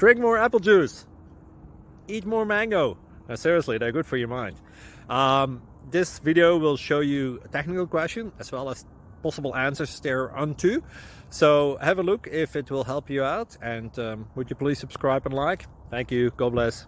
Drink more apple juice. Eat more mango. Now, seriously, they're good for your mind. This video will show you a technical question as well as possible answers thereunto. So have a look if it will help you out, and would you please subscribe and like? Thank you. God bless.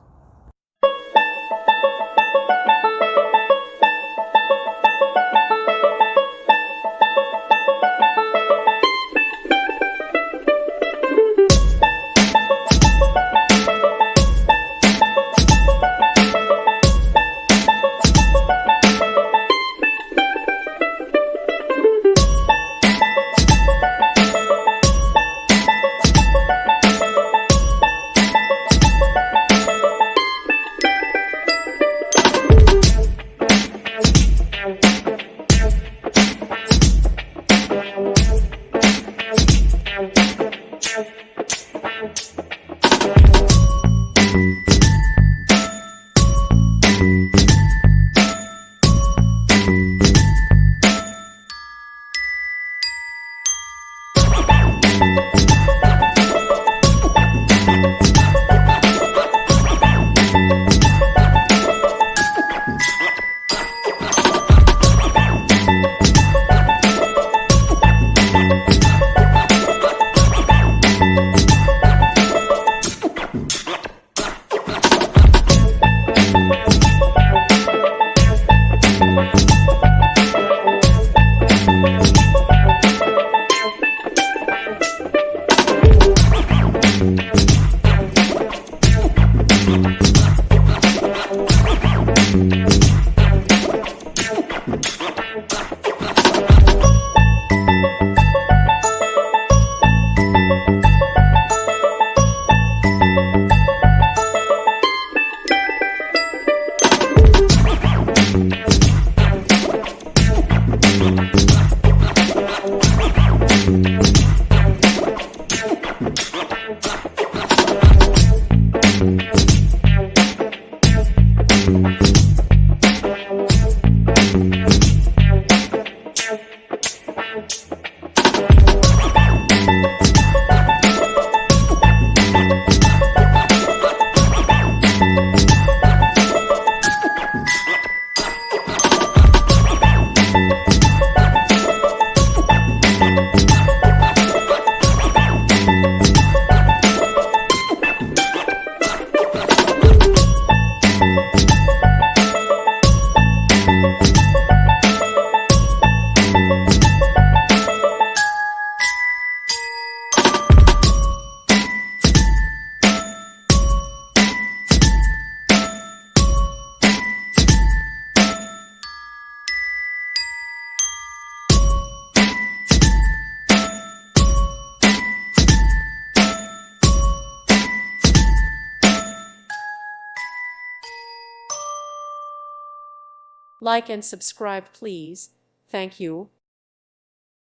Like and subscribe, please. Thank you.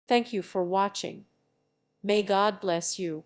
Thank you for watching. May God bless you.